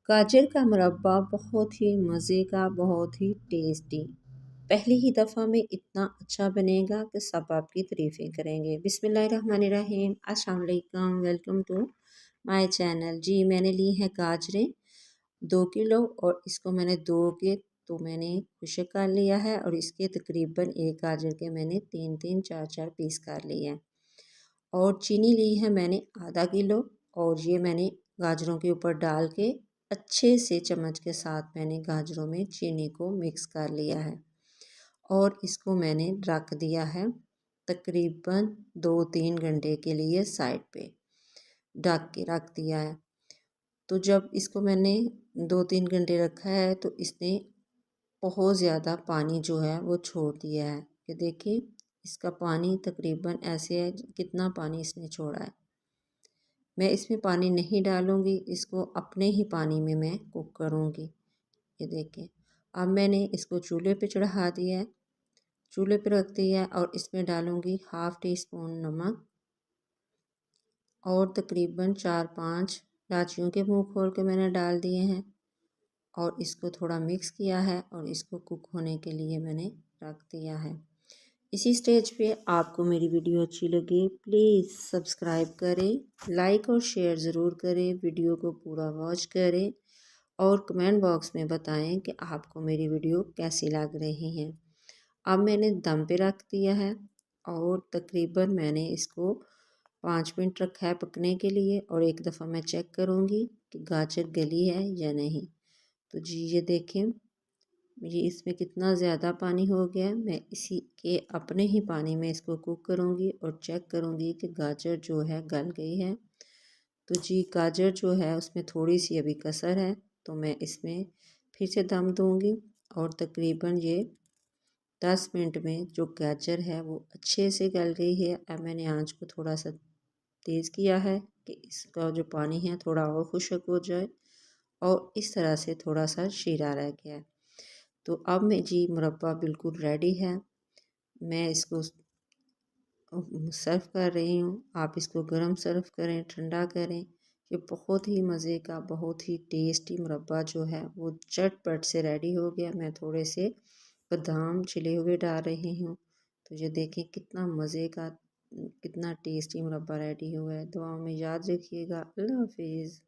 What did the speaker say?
गाजर का मुरब्बा बहुत ही मज़े का, बहुत ही टेस्टी। पहली ही दफ़ा में इतना अच्छा बनेगा कि सब आपकी तारीफ़ें करेंगे। बिस्मिल्लाहिर्रहमानिर्रहीम, अस्सलाम वालेकुम, वेलकम टू माय चैनल। जी मैंने ली हैं गाजरें 2 किलो और इसको मैंने धो के तो मैंने खुशक कर लिया है और इसके तकरीबन एक गाजर के मैंने 3-3, 4-4 पीस कर लिए हैं। और चीनी ली है मैंने आधा किलो और ये मैंने गाजरों के ऊपर डाल के अच्छे से चम्मच के साथ मैंने गाजरों में चीनी को मिक्स कर लिया है और इसको मैंने रख दिया है तकरीबन 2-3 घंटे के लिए साइड पे ढक के रख दिया है। तो जब इसको मैंने 2-3 घंटे रखा है तो इसने बहुत ज़्यादा पानी जो है वो छोड़ दिया है। ये देखिए इसका पानी तकरीबन ऐसे है कितना पानी इसने छोड़ा है। मैं इसमें पानी नहीं डालूँगी, इसको अपने ही पानी में मैं कुक करूँगी। ये देखें, अब मैंने इसको चूल्हे पे चढ़ा दिया है, चूल्हे पे रख दिया है और इसमें डालूँगी हाफ़ टी स्पून नमक और तकरीबन 4-5 इलायचियों के मुँह खोल के मैंने डाल दिए हैं और इसको थोड़ा मिक्स किया है और इसको कुक होने के लिए मैंने रख दिया है। इसी स्टेज पे आपको मेरी वीडियो अच्छी लगे प्लीज़ सब्सक्राइब करें, लाइक और शेयर ज़रूर करें, वीडियो को पूरा वॉच करें और कमेंट बॉक्स में बताएं कि आपको मेरी वीडियो कैसी लग रही है। अब मैंने दम पे रख दिया है और तकरीबन मैंने इसको 5 मिनट रखा है पकने के लिए और एक दफ़ा मैं चेक करूँगी कि गाजर गली है या नहीं। तो जी ये देखें ये इसमें कितना ज़्यादा पानी हो गया है। मैं इसी के अपने ही पानी में इसको कुक करूँगी और चेक करूँगी कि गाजर जो है गल गई है। तो जी गाजर जो है उसमें थोड़ी सी अभी कसर है तो मैं इसमें फिर से दम दूँगी और तकरीबन ये 10 मिनट में जो गाजर है वो अच्छे से गल गई है। अब मैंने आँच को थोड़ा सा तेज़ किया है कि इसका जो पानी है थोड़ा और खुश्क हो जाए और इस तरह से थोड़ा सा शीरा रह गया है। तो अब मैं जी मुरब्बा बिल्कुल रेडी है। मैं इसको सर्व कर रही हूँ। आप इसको गरम सर्व करें, ठंडा करें। ये बहुत ही मज़े का, बहुत ही टेस्टी मुरब्बा जो है वो झटपट से रेडी हो गया। मैं थोड़े से बादाम छिले हुए डाल रही हूँ। तो ये देखें कितना मज़े का, कितना टेस्टी मुरब्बा रेडी हुआ है। दुआओं में याद रखिएगा। अल्लाह हाफिज़।